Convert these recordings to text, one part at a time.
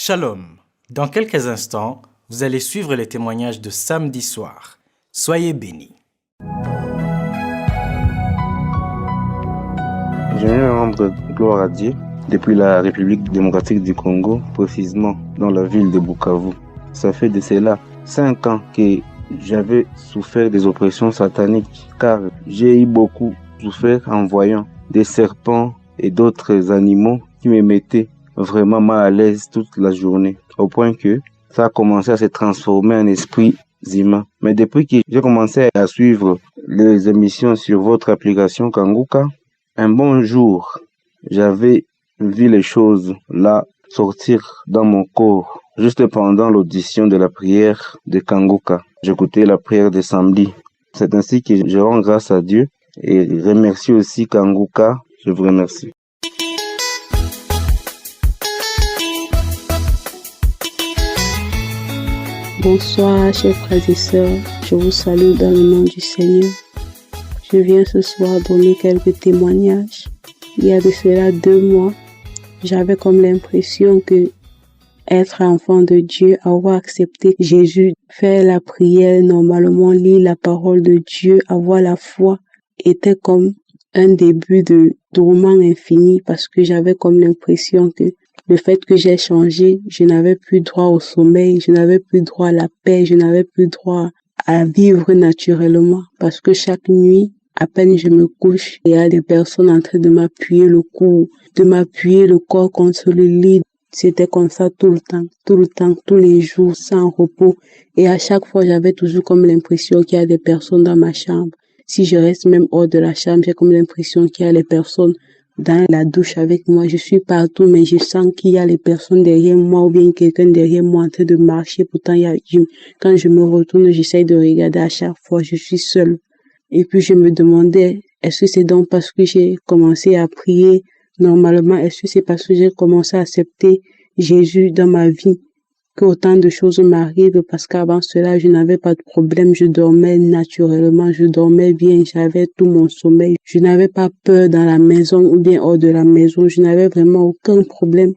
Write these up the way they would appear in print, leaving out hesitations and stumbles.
Shalom. Dans quelques instants, vous allez suivre les témoignages de samedi soir. Soyez bénis. J'aimerais rendre gloire à Dieu depuis la République démocratique du Congo, précisément dans la ville de Bukavu. Ça fait de cela 5 ans que j'avais souffert des oppressions sataniques, car j'ai eu beaucoup souffert en voyant des serpents et d'autres animaux qui me mettaient vraiment mal à l'aise toute la journée, au point que ça a commencé à se transformer en esprit humain. Mais depuis que j'ai commencé à suivre les émissions sur votre application Kanguka, un bon jour, j'avais vu les choses là sortir dans mon corps, juste pendant l'audition de la prière de Kanguka. J'écoutais la prière de samedi. C'est ainsi que je rends grâce à Dieu et remercie aussi Kanguka. Je vous remercie. Bonsoir, chers frères et sœurs. Je vous salue dans le nom du Seigneur. Je viens ce soir donner quelques témoignages. Il y a de cela 2 mois, j'avais comme l'impression que être enfant de Dieu, avoir accepté Jésus, faire la prière, normalement lire la parole de Dieu, avoir la foi, était comme un début de tourment infini parce que j'avais comme l'impression que le fait que j'ai changé, je n'avais plus droit au sommeil, je n'avais plus droit à la paix, je n'avais plus droit à vivre naturellement parce que chaque nuit, à peine je me couche, il y a des personnes en train de m'appuyer le cou, de m'appuyer le corps contre le lit. C'était comme ça tout le temps, tous les jours, sans repos. Et à chaque fois, j'avais toujours comme l'impression qu'il y a des personnes dans ma chambre. Si je reste même hors de la chambre, j'ai comme l'impression qu'il y a des personnes dans la douche avec moi. Je suis partout, mais je sens qu'il y a les personnes derrière moi ou bien quelqu'un derrière moi en train de marcher. Pourtant, quand je me retourne, j'essaye de regarder à chaque fois. Je suis seule. Et puis, je me demandais, est-ce que c'est donc parce que j'ai commencé à prier normalement? Est-ce que c'est parce que j'ai commencé à accepter Jésus dans ma vie que autant de choses m'arrivent? Parce qu'avant cela, je n'avais pas de problème. Je dormais naturellement, je dormais bien, j'avais tout mon sommeil. Je n'avais pas peur dans la maison ou bien hors de la maison. Je n'avais vraiment aucun problème.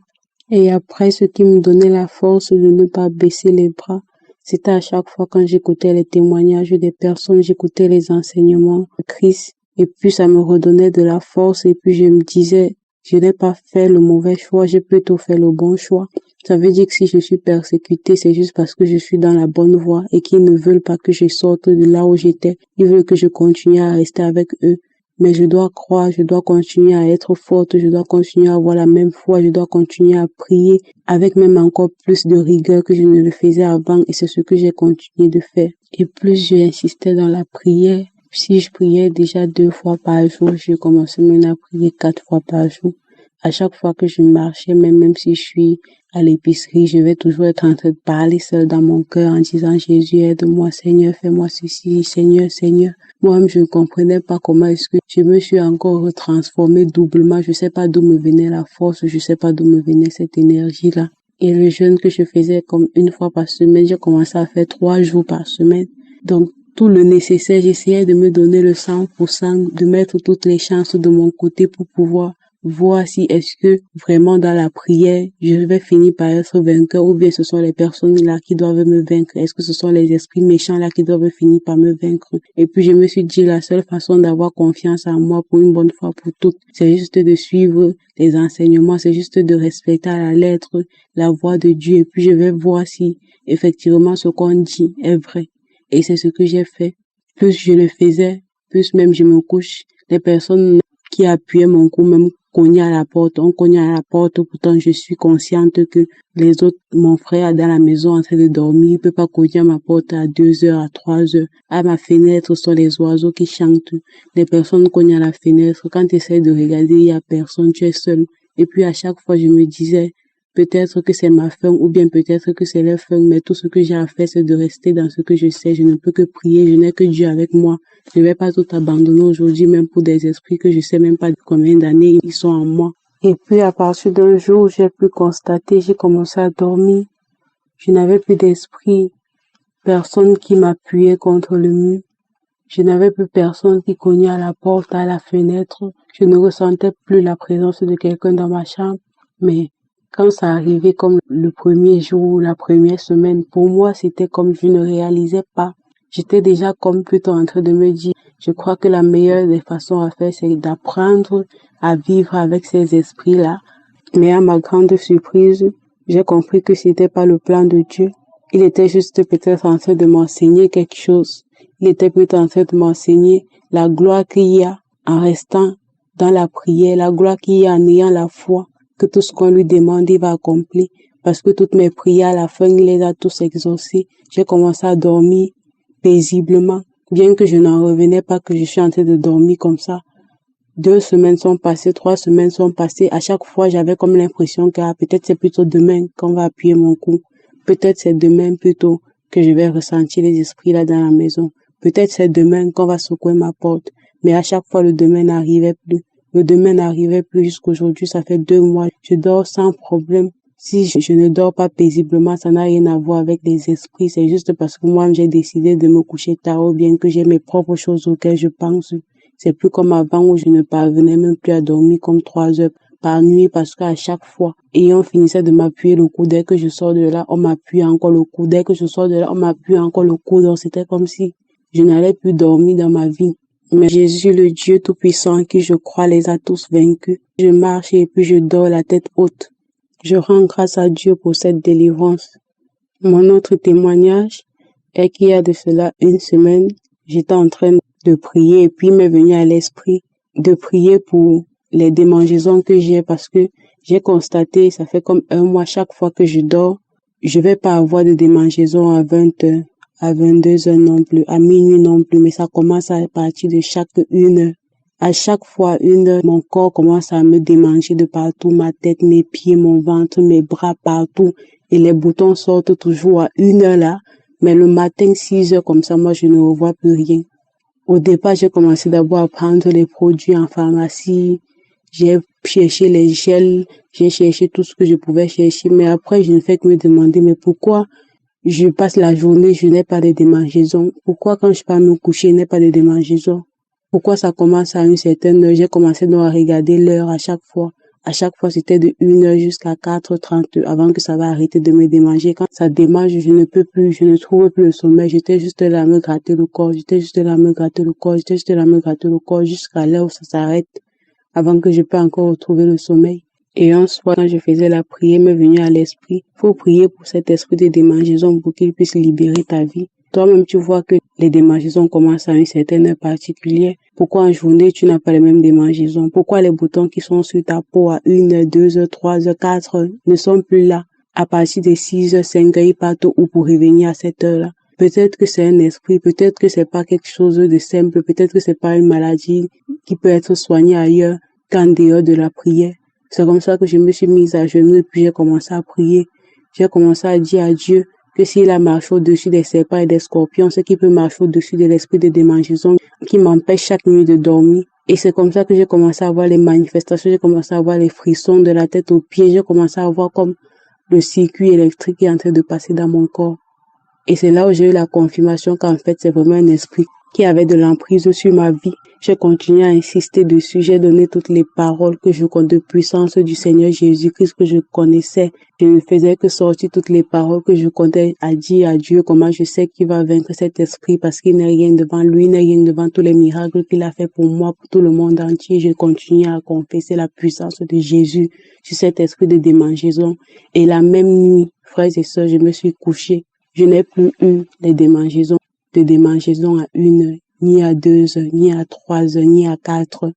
Et après, ce qui me donnait la force de ne pas baisser les bras, c'était à chaque fois quand j'écoutais les témoignages des personnes, j'écoutais les enseignements de Christ. Et puis, ça me redonnait de la force. Et puis, je me disais, je n'ai pas fait le mauvais choix, j'ai plutôt fait le bon choix. Ça veut dire que si je suis persécutée, c'est juste parce que je suis dans la bonne voie et qu'ils ne veulent pas que je sorte de là où j'étais. Ils veulent que je continue à rester avec eux. Mais je dois croire, je dois continuer à être forte, je dois continuer à avoir la même foi, je dois continuer à prier avec même encore plus de rigueur que je ne le faisais avant et c'est ce que j'ai continué de faire. Et plus j'insistais dans la prière, si je priais déjà 2 fois par jour, je commençais maintenant à prier 4 fois par jour. À chaque fois que je marchais, même si je suis à l'épicerie, je vais toujours être en train de parler seul dans mon cœur en disant Jésus, aide-moi, Seigneur, fais-moi ceci, Seigneur, Seigneur. Moi-même, je ne comprenais pas comment est-ce que je me suis encore transformée doublement. Je ne sais pas d'où me venait la force, je ne sais pas d'où me venait cette énergie-là. Et le jeûne que je faisais comme 1 fois par semaine, j'ai commencé à faire 3 jours par semaine. Donc, tout le nécessaire, j'essayais de me donner le 100%, de mettre toutes les chances de mon côté pour pouvoir voir si est-ce que vraiment dans la prière, je vais finir par être vainqueur ou bien ce sont les personnes là qui doivent me vaincre. Est-ce que ce sont les esprits méchants là qui doivent finir par me vaincre? Et puis je me suis dit la seule façon d'avoir confiance en moi pour une bonne fois pour toutes, c'est juste de suivre les enseignements, c'est juste de respecter à la lettre la voix de Dieu et puis je vais voir si effectivement ce qu'on dit est vrai. Et c'est ce que j'ai fait. Plus je le faisais, plus même je me couche. Les personnes qui appuyaient mon cou même cognaient à la porte. On cognait à la porte, pourtant je suis consciente que les autres, mon frère dans la maison en train de dormir, il peut pas cogner à ma porte à 2 heures, à 3 heures. À ma fenêtre sont les oiseaux qui chantent. Les personnes cognent à la fenêtre. Quand tu essaies de regarder, il y a personne, tu es seul. Et puis à chaque fois je me disais, peut-être que c'est ma faim ou bien peut-être que c'est leur faim, mais tout ce que j'ai à faire, c'est de rester dans ce que je sais. Je ne peux que prier, je n'ai que Dieu avec moi. Je ne vais pas tout abandonner aujourd'hui, même pour des esprits que je sais même pas de combien d'années ils sont en moi. Et puis à partir d'un jour, j'ai pu constater, j'ai commencé à dormir. Je n'avais plus d'esprit, personne qui m'appuyait contre le mur. Je n'avais plus personne qui cognait à la porte, à la fenêtre. Je ne ressentais plus la présence de quelqu'un dans ma chambre, mais Quand ça arrivait comme le premier jour, la première semaine, pour moi, c'était comme je ne réalisais pas. J'étais déjà comme plutôt en train de me dire, je crois que la meilleure des façons à faire, c'est d'apprendre à vivre avec ces esprits-là. Mais à ma grande surprise, j'ai compris que c'était pas le plan de Dieu. Il était juste peut-être en train de m'enseigner quelque chose. Il était peut-être en train de m'enseigner la gloire qu'il y a en restant dans la prière, la gloire qu'il y a en ayant la foi, que tout ce qu'on lui demande, il va accomplir. Parce que toutes mes prières, à la fin, il les a tous exaucées. J'ai commencé à dormir paisiblement, bien que je n'en revenais pas que je suis en train de dormir comme ça. 2 semaines sont passées, 3 semaines sont passées. À chaque fois, j'avais comme l'impression que peut-être c'est plutôt demain qu'on va appuyer mon coup. Peut-être c'est demain plutôt que je vais ressentir les esprits là dans la maison. Peut-être c'est demain qu'on va secouer ma porte. Mais à chaque fois, le demain n'arrivait plus. Le demain n'arrivait plus jusqu'aujourd'hui. Ça fait 2 mois. Je dors sans problème. Si je ne dors pas paisiblement, ça n'a rien à voir avec les esprits. C'est juste parce que moi, j'ai décidé de me coucher tard ou bien que j'ai mes propres choses auxquelles je pense. C'est plus comme avant où je ne parvenais même plus à dormir comme 3 heures par nuit parce qu'à chaque fois, et on finissait de m'appuyer le cou. Dès que je sors de là, on m'appuie encore le cou. Dès que je sors de là, on m'appuie encore le cou. Donc c'était comme si je n'allais plus dormir dans ma vie. Mais Jésus, le Dieu Tout-Puissant en qui je crois, les a tous vaincus. Je marche et puis je dors la tête haute. Je rends grâce à Dieu pour cette délivrance. Mon autre témoignage est qu'il y a de cela 1 semaine, j'étais en train de prier et puis il m'est venu à l'esprit de prier pour les démangeaisons que j'ai parce que j'ai constaté, ça fait comme 1 mois, chaque fois que je dors, je vais pas avoir de démangeaisons à 20 heures, à 22 heures non plus, à minuit non plus, mais ça commence à partir de chaque 1 heure. À chaque fois, 1 heure, mon corps commence à me démanger de partout, ma tête, mes pieds, mon ventre, mes bras partout. Et les boutons sortent toujours à 1 heure là. Mais le matin, 6 heures comme ça, moi, je ne revois plus rien. Au départ, j'ai commencé d'abord à prendre les produits en pharmacie. J'ai cherché les gels, j'ai cherché tout ce que je pouvais chercher. Mais après, je ne fais que me demander, mais pourquoi je passe la journée, je n'ai pas de démangeaisons? Pourquoi quand je pars me coucher, je n'ai pas de démangeaisons? Pourquoi ça commence à une certaine heure? J'ai commencé donc à regarder l'heure à chaque fois. À chaque fois, c'était de 1 heure jusqu'à 4h30 avant que ça va arrêter de me démanger. Quand ça démange, je ne peux plus, je ne trouve plus le sommeil. J'étais juste là à me gratter le corps, j'étais juste là à me gratter le corps, j'étais juste là à me gratter le corps jusqu'à l'heure où ça s'arrête avant que je puisse encore retrouver le sommeil. Et un soir, quand je faisais la prière, m'est venu à l'esprit, faut prier pour cet esprit de démangeaison pour qu'il puisse libérer ta vie. Toi-même, tu vois que les démangeaisons commencent à une certaine heure particulière. Pourquoi en journée, tu n'as pas les mêmes démangeaisons? Pourquoi les boutons qui sont sur ta peau à 1 heure, 2 heures, 3 heures, 4 heures ne sont plus là? À partir de 6 heures, 5 heures, ils partent où pour revenir à cette heure-là? Peut-être que c'est un esprit, peut-être que c'est pas quelque chose de simple, peut-être que c'est pas une maladie qui peut être soignée ailleurs qu'en dehors de la prière. C'est comme ça que je me suis mise à genoux et puis j'ai commencé à prier. J'ai commencé à dire à Dieu que s'il a marché au-dessus des serpents et des scorpions, ce qui peut marcher au-dessus de l'esprit de démangeaison qui m'empêche chaque nuit de dormir. Et c'est comme ça que j'ai commencé à voir les manifestations, j'ai commencé à voir les frissons de la tête aux pieds, j'ai commencé à voir comme le circuit électrique est en train de passer dans mon corps. Et c'est là où j'ai eu la confirmation qu'en fait, c'est vraiment un esprit qui avait de l'emprise sur ma vie. J'ai continué à insister dessus. J'ai donné toutes les paroles que je connais de puissance du Seigneur Jésus-Christ que je connaissais. Je ne faisais que sortir toutes les paroles que je comptais à dire à Dieu comment je sais qu'il va vaincre cet esprit parce qu'il n'est rien devant lui, il n'est rien devant tous les miracles qu'il a fait pour moi, pour tout le monde entier. Je continue à confesser la puissance de Jésus sur cet esprit de démangeaison. Et la même nuit, frères et sœurs, je me suis couchée. Je n'ai plus eu les démangeaisons à 1 heure, ni à 2 heures, ni à 3 heures, ni à 4 heures.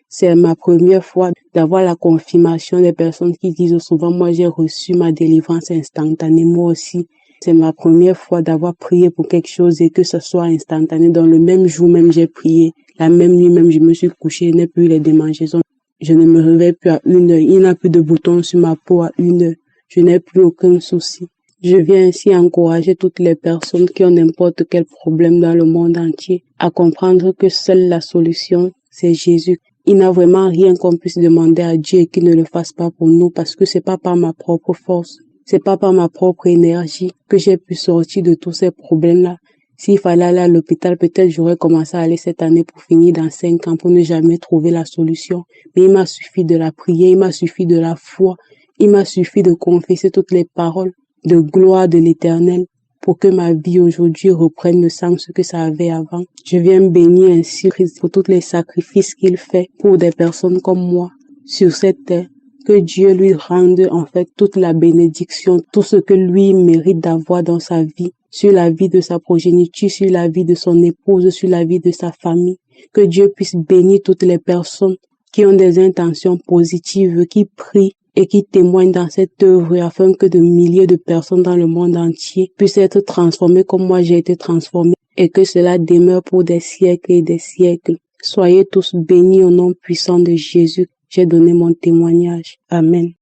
C'est ma première fois d'avoir la confirmation des personnes qui disent souvent, moi j'ai reçu ma délivrance instantanée, moi aussi. C'est ma première fois d'avoir prié pour quelque chose et que ce soit instantané. Dans le même jour même, j'ai prié. La même nuit même, je me suis couchée, je n'ai plus les démangeaisons. Je ne me réveille plus à 1 heure. Il n'y a plus de boutons sur ma peau à 1 heure. Je n'ai plus aucun souci. Je viens ainsi encourager toutes les personnes qui ont n'importe quel problème dans le monde entier à comprendre que seule la solution, c'est Jésus. Il n'a vraiment rien qu'on puisse demander à Dieu et qu'il ne le fasse pas pour nous parce que c'est pas par ma propre force, c'est pas par ma propre énergie que j'ai pu sortir de tous ces problèmes-là. S'il fallait aller à l'hôpital, peut-être j'aurais commencé à aller cette année pour finir dans 5 ans pour ne jamais trouver la solution. Mais il m'a suffi de la prière, il m'a suffi de la foi. Il m'a suffi de confesser toutes les paroles de gloire de l'Éternel pour que ma vie aujourd'hui reprenne le sens que ça avait avant. Je viens bénir ainsi Christ pour tous les sacrifices qu'il fait pour des personnes comme moi sur cette terre. Que Dieu lui rende en fait toute la bénédiction, tout ce que lui mérite d'avoir dans sa vie, sur la vie de sa progéniture, sur la vie de son épouse, sur la vie de sa famille. Que Dieu puisse bénir toutes les personnes qui ont des intentions positives, qui prient et qui témoignent dans cette œuvre afin que de milliers de personnes dans le monde entier puissent être transformées comme moi j'ai été transformée et que cela demeure pour des siècles et des siècles. Soyez tous bénis au nom puissant de Jésus. J'ai donné mon témoignage. Amen.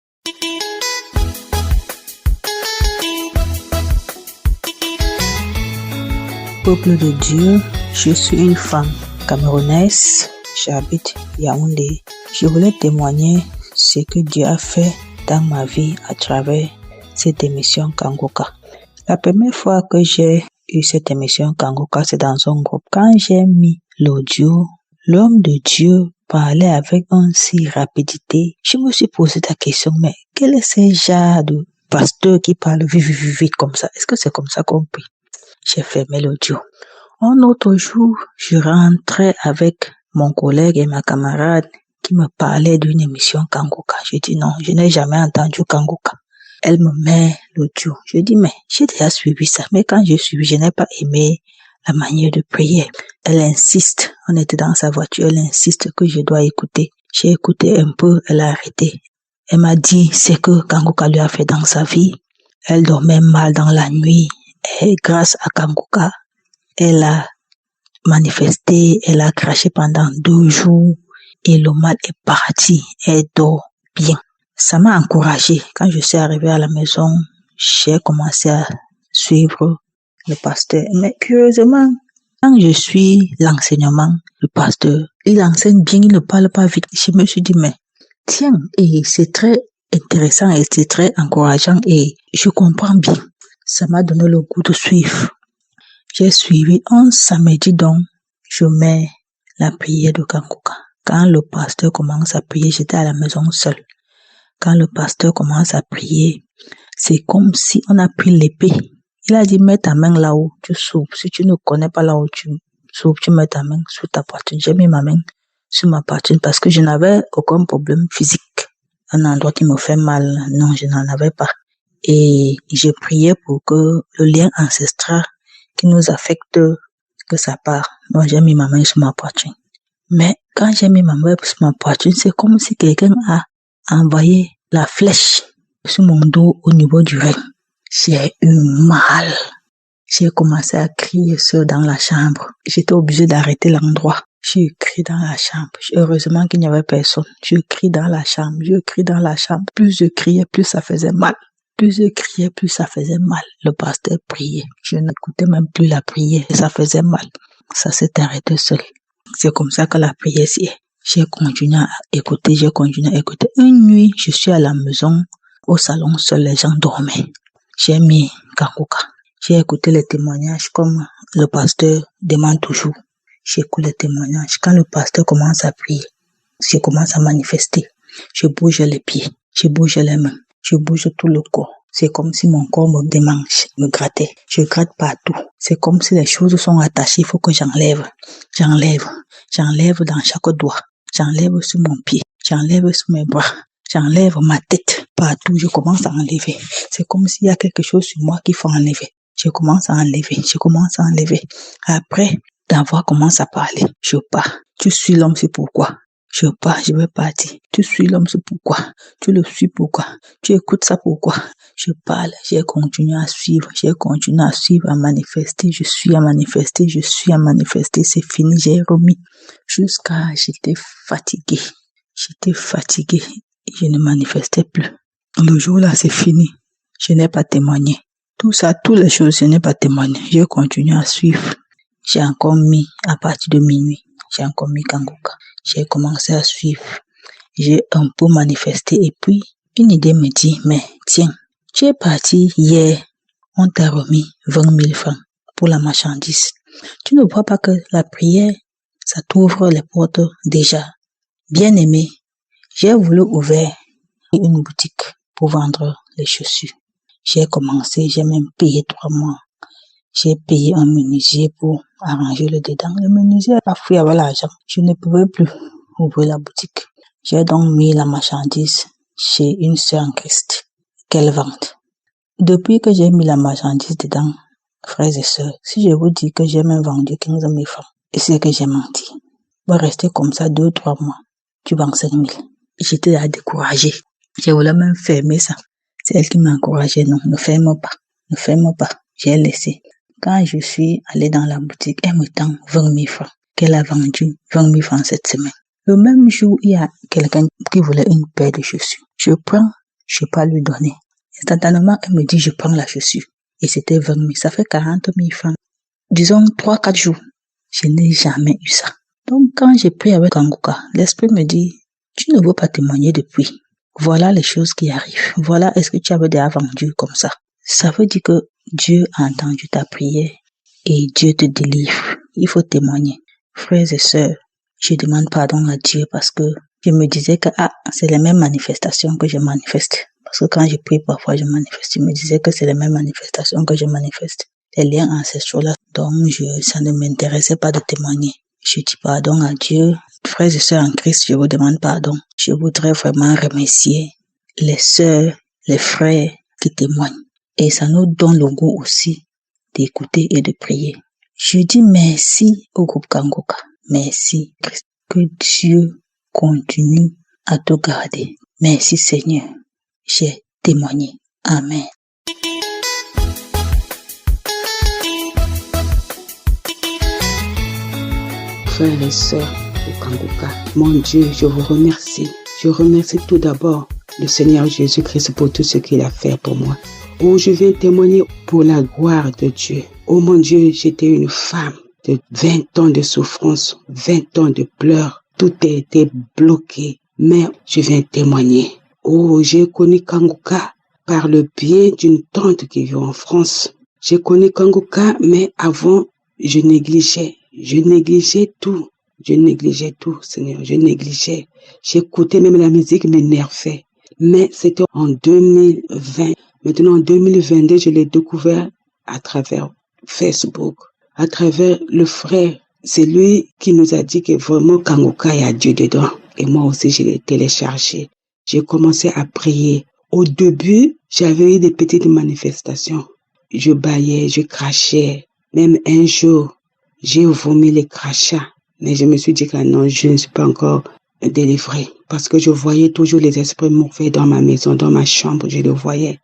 Peuple de Dieu, je suis une femme camerounaise, j'habite Yaoundé. Je voulais témoigner ce que Dieu a fait dans ma vie à travers cette émission Kangoka. La première fois que j'ai eu cette émission Kangoka, c'est dans un groupe. Quand j'ai mis l'audio, l'homme de Dieu parlait avec une si rapidité. Je me suis posé la question, mais quel est ce genre de pasteur qui parle vite comme ça? Est-ce que c'est comme ça qu'on prie? J'ai fermé l'audio. Un autre jour, je rentrais avec mon collègue et ma camarade qui me parlait d'une émission Kangoka. Je dis non, je n'ai jamais entendu Kangoka. Elle me met l'audio. Je dis mais j'ai déjà suivi ça, mais quand j'ai suivi, je n'ai pas aimé la manière de prier. Elle insiste, on était dans sa voiture, elle insiste que je dois écouter. J'ai écouté un peu, elle a arrêté. Elle m'a dit ce que Kangoka lui a fait dans sa vie. Elle dormait mal dans la nuit et grâce à Kangoka, elle a manifesté, elle a craché pendant 2 jours et le mal est parti, elle dort bien. Ça m'a encouragée. Quand je suis arrivée à la maison, j'ai commencé à suivre le pasteur. Mais curieusement, quand je suis l'enseignement, le pasteur, il enseigne bien, il ne parle pas vite. Je me suis dit, mais tiens, et c'est très intéressant et c'est très encourageant et je comprends bien. Ça m'a donné le goût de suivre. J'ai suivi un samedi donc, je mets la prière de Kangoka. Quand le pasteur commence à prier, j'étais à la maison seule. Quand le pasteur commence à prier, c'est comme si on a pris l'épée. Il a dit, mets ta main là-haut, tu souffles. Si tu ne connais pas là-haut, tu souffles, tu mets ta main sur ta poitrine. J'ai mis ma main sur ma poitrine parce que je n'avais aucun problème physique. Un endroit qui me fait mal, non, je n'en avais pas. Et j'ai prié pour que le lien ancestral qui nous affecte, que ça part. Donc j'ai mis ma main sur ma poitrine. Mais quand j'ai mis ma main sur ma poitrine, c'est comme si quelqu'un a envoyé la flèche sur mon dos au niveau du rein. J'ai eu mal. J'ai commencé à crier seul dans la chambre. J'étais obligée d'arrêter l'endroit. J'ai crié dans la chambre. Heureusement qu'il n'y avait personne. Je crie dans la chambre. Je crie dans la chambre. Plus je criais, plus ça faisait mal. Plus je criais, plus ça faisait mal. Le pasteur priait. Je n'écoutais même plus la prière. Et ça faisait mal. Ça s'est arrêté seul. C'est comme ça que la prière s'y est. J'ai continué à écouter. Une nuit, je suis à la maison. Au salon, seuls les gens dormaient. J'ai mis Kangoka. J'ai écouté les témoignages comme le pasteur demande toujours. J'écoute les témoignages. Quand le pasteur commence à prier, je commence à manifester. Je bouge les pieds, je bouge les mains, je bouge tout le corps. C'est comme si mon corps me démange, me grattait. Je gratte partout. C'est comme si les choses sont attachées. Il faut que j'enlève. J'enlève dans chaque doigt. J'enlève sur mon pied. J'enlève sur mes bras. J'enlève ma tête. Partout, je commence à enlever. C'est comme s'il y a quelque chose sur moi qu'il faut enlever. Je commence à enlever. Après d'avoir commencé à parler, je pars. Tu suis l'homme, c'est pourquoi. Je pars, je vais partir. Tu suis l'homme, c'est pourquoi. Tu le suis, pourquoi. Tu écoutes ça, pourquoi. Je parle, j'ai continué à suivre, à manifester. Je suis à manifester. C'est fini, j'ai remis. Jusqu'à, j'étais fatiguée. Je ne manifestais plus. Le jour-là, c'est fini. Je n'ai pas témoigné. Tout ça, toutes les choses, je n'ai pas témoigné. J'ai continué à suivre. J'ai encore mis, à partir de minuit, j'ai encore mis Kangoka. J'ai commencé à suivre. J'ai un peu manifesté et puis, une idée me dit, mais tiens, tu es parti hier, on t'a remis 20 000 francs pour la marchandise. Tu ne vois pas que la prière, ça t'ouvre les portes déjà. Bien aimé, j'ai voulu ouvrir une boutique. pour vendre les chaussures. J'ai commencé, j'ai même payé 3 mois. J'ai payé un menuisier pour arranger le dedans. Le menuisier a fui avec l'argent. Je ne pouvais plus ouvrir la boutique. J'ai donc mis la marchandise chez une sœur en Christ qu'elle vende. Depuis que j'ai mis la marchandise dedans, frères et sœurs, si je vous dis que j'ai même vendu 15 000 francs, et c'est que j'ai menti. Je vais rester comme ça 2-3 mois. Tu vends 5 000. J'étais là découragée. Je voulais même fermer ça. C'est elle qui m'a encouragée. Non, ne ferme pas. Ne ferme pas. J'ai laissé. Quand je suis allée dans la boutique, elle me tend 20 000 francs. Qu'elle a vendu 20 000 francs cette semaine. Le même jour, il y a quelqu'un qui voulait une paire de chaussures. Je prends, je ne peux pas lui donner. Instantanément, elle me dit, je prends la chaussure. Et c'était 20 000. Ça fait 40 000 francs. Disons 3-4 jours. Je n'ai jamais eu ça. Donc, quand j'ai pris avec Kanguka, l'esprit me dit, tu ne veux pas témoigner depuis. Voilà les choses qui arrivent. Voilà est-ce que tu avais déjà vendu comme ça. Ça veut dire que Dieu a entendu ta prière et Dieu te délivre. Il faut témoigner. Frères et sœurs, je demande pardon à Dieu parce que je me disais que c'est les mêmes manifestations que je manifeste. Parce que quand je prie parfois, je manifeste. Je me disais que c'est les mêmes manifestations que je manifeste. Les liens ancestraux là. Donc, ça ne m'intéressait pas de témoigner. Je dis pardon à Dieu. Frères et sœurs en Christ, je vous demande pardon. Je voudrais vraiment remercier les sœurs, les frères qui témoignent. Et ça nous donne le goût aussi d'écouter et de prier. Je dis merci au groupe Kanguka. Merci Christ. Que Dieu continue à te garder. Merci Seigneur. J'ai témoigné. Amen. Frères et sœurs de Kanguka, mon Dieu, je vous remercie. Je remercie tout d'abord le Seigneur Jésus-Christ pour tout ce qu'il a fait pour moi. Oh, je viens témoigner pour la gloire de Dieu. Oh mon Dieu, j'étais une femme de 20 ans de souffrance, 20 ans de pleurs. Tout a été bloqué, mais je viens témoigner. Oh, j'ai connu Kanguka par le biais d'une tante qui vit en France. J'ai connu Kanguka, mais avant, je négligeais tout. Je négligeais tout, Seigneur. Je négligeais. J'écoutais même la musique m'énervait. Mais c'était en 2020. Maintenant, en 2022, je l'ai découvert à travers Facebook, à travers le frère. C'est lui qui nous a dit que vraiment Kanguka, il y a Dieu dedans. Et moi aussi, je l'ai téléchargé. J'ai commencé à prier. Au début, j'avais eu des petites manifestations. Je bâillais, je crachais. Même un jour, j'ai vomi les crachats. Mais je me suis dit que non, je ne suis pas encore délivrée. Parce que je voyais toujours les esprits mauvais dans ma maison, dans ma chambre, je les voyais.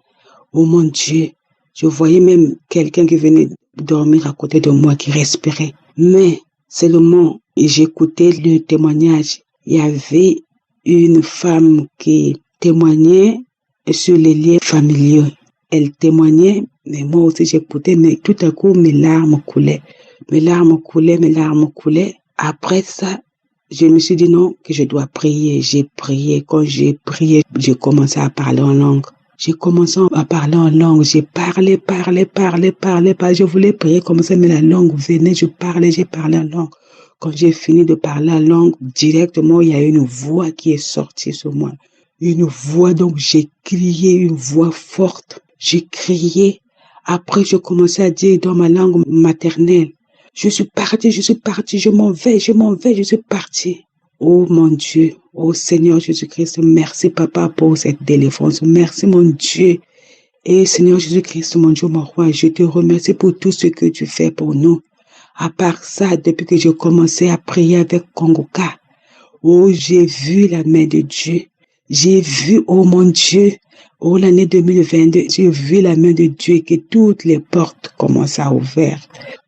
Oh mon Dieu, je voyais même quelqu'un qui venait dormir à côté de moi, qui respirait. Mais seulement, j'écoutais le témoignage. Il y avait une femme qui témoignait sur les liens familiaux. Elle témoignait, mais moi aussi j'écoutais, mais tout à coup mes larmes coulaient. Mes larmes coulaient. Après ça, je me suis dit non, que je dois prier. J'ai prié. Quand j'ai prié, j'ai commencé à parler en langue. J'ai commencé à parler en langue. J'ai parlé. Je voulais prier comme ça, mais la langue venait. J'ai parlé en langue. Quand j'ai fini de parler en langue, directement, il y a une voix qui est sortie sur moi. Une voix, donc j'ai crié, une voix forte. J'ai crié. Après, je commençais à dire dans ma langue maternelle. Je suis parti, je m'en vais, je suis parti. Oh mon Dieu, oh Seigneur Jésus-Christ, merci Papa pour cette délivrance. Merci mon Dieu. Et Seigneur Jésus-Christ, mon Dieu, mon roi, je te remercie pour tout ce que tu fais pour nous. À part ça, depuis que j'ai commencé à prier avec Kanguka, oh, j'ai vu la main de Dieu. J'ai vu, oh mon Dieu, oh l'année 2022, j'ai vu la main de Dieu et que toutes les portes commencent à ouvrir.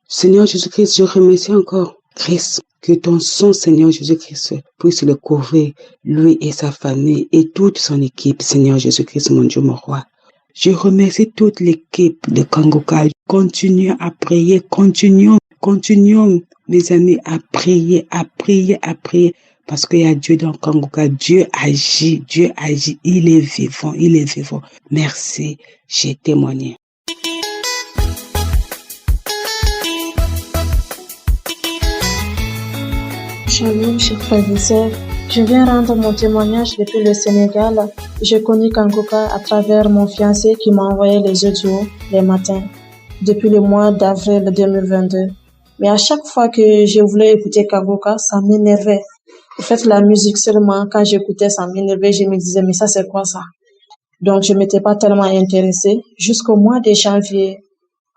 Seigneur Jésus-Christ, je remercie encore Christ, que ton sang, Seigneur Jésus-Christ, puisse le couvrir, lui et sa famille et toute son équipe, Seigneur Jésus-Christ, mon Dieu, mon roi. Je remercie toute l'équipe de Kanguka. Continuons à prier, continuons, mes amis, à prier, parce qu'il y a Dieu dans Kanguka. Dieu agit, il est vivant. Merci, j'ai témoigné. Shalom, chers frères et sœurs. Je viens rendre mon témoignage depuis le Sénégal. J'ai connu Kangoka à travers mon fiancé qui m'a envoyé les audios les matins depuis le mois d'avril 2022. Mais à chaque fois que je voulais écouter Kangoka, ça m'énervait. En fait, la musique seulement, quand j'écoutais, ça m'énervait. Je me disais, mais ça, c'est quoi ça? Donc, je m'étais pas tellement intéressée. Jusqu'au mois de janvier,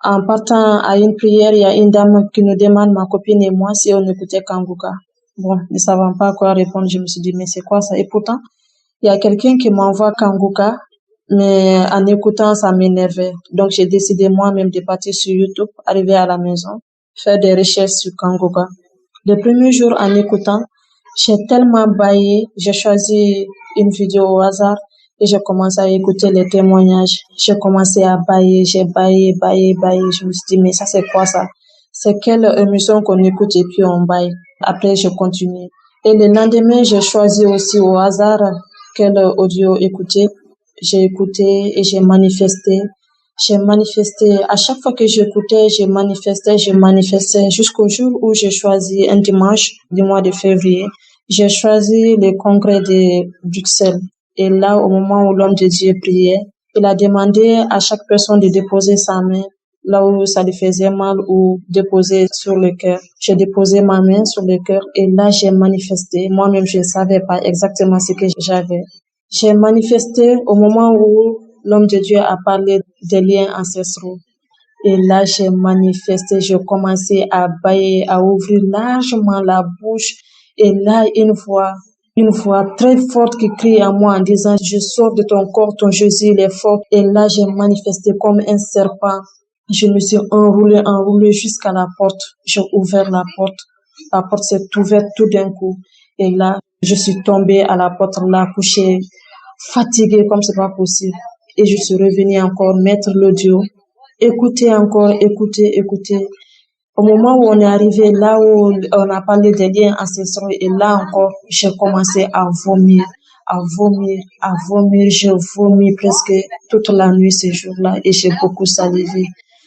en partant à une prière, il y a une dame qui nous demande, ma copine et moi, si on écoutait Kangoka. Bon, ne savant pas quoi répondre, je me suis dit, mais c'est quoi ça? Et pourtant, il y a quelqu'un qui m'envoie Kangoka, mais en écoutant, ça m'énervait. Donc, j'ai décidé moi-même de partir sur YouTube, arriver à la maison, faire des recherches sur Kangoka. Le premier jour, en écoutant, j'ai tellement baillé, j'ai choisi une vidéo au hasard et j'ai commencé à écouter les témoignages. J'ai commencé à bailler, j'ai baillé. Je me suis dit, mais ça, c'est quoi ça? C'est quelle émission qu'on écoute et puis on baille. Après, je continue. Et le lendemain, j'ai choisi aussi au hasard quel audio écouter. J'ai écouté et j'ai manifesté. À chaque fois que j'écoutais, je manifestais jusqu'au jour où j'ai choisi un dimanche du mois de février. J'ai choisi le congrès de Bruxelles. Et là, au moment où l'homme de Dieu priait, il a demandé à chaque personne de déposer sa main là où ça lui faisait mal ou déposer sur le cœur. J'ai déposé ma main sur le cœur et là, j'ai manifesté. Moi-même, je ne savais pas exactement ce que j'avais. J'ai manifesté au moment où l'homme de Dieu a parlé des liens ancestraux. Et là, j'ai manifesté, j'ai commencé à bailler, à ouvrir largement la bouche. Et là, une voix très forte qui crie à moi en disant, je sors de ton corps, ton Jésus, il est fort. Et là, j'ai manifesté comme un serpent. Je me suis enroulée jusqu'à la porte. J'ai ouvert la porte. La porte s'est ouverte tout d'un coup. Et là, je suis tombée à la porte, là, couchée, fatiguée comme c'est pas possible. Et je suis revenue encore mettre l'audio. Écouter encore, écouter. Au moment où on est arrivé là où on a parlé des liens ancestraux, et là encore, j'ai commencé à vomir. J'ai vomi presque toute la nuit ce jour-là et j'ai beaucoup salivé.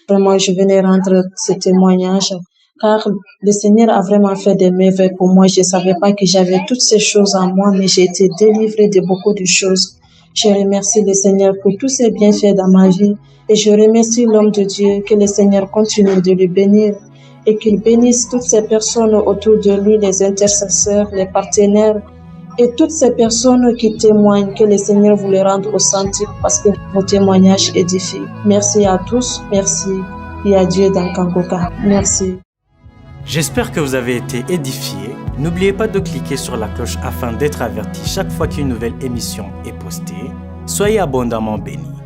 Vraiment, je venais rendre ce témoignage car le Seigneur a vraiment fait des merveilles pour moi. Je ne savais pas que j'avais toutes ces choses en moi, mais j'ai été délivrée de beaucoup de choses. Je remercie le Seigneur pour tous ses bienfaits dans ma vie et je remercie l'homme de Dieu, que le Seigneur continue de le bénir et qu'il bénisse toutes ces personnes autour de lui, les intercesseurs, les partenaires et toutes ces personnes qui témoignent, que le Seigneur vous les rende authentiques parce que vos témoignages édifient. Merci à tous, merci et à Dieu dans Kangoka. Merci. J'espère que vous avez été édifiés. N'oubliez pas de cliquer sur la cloche afin d'être averti chaque fois qu'une nouvelle émission est postée. Soyez abondamment bénis.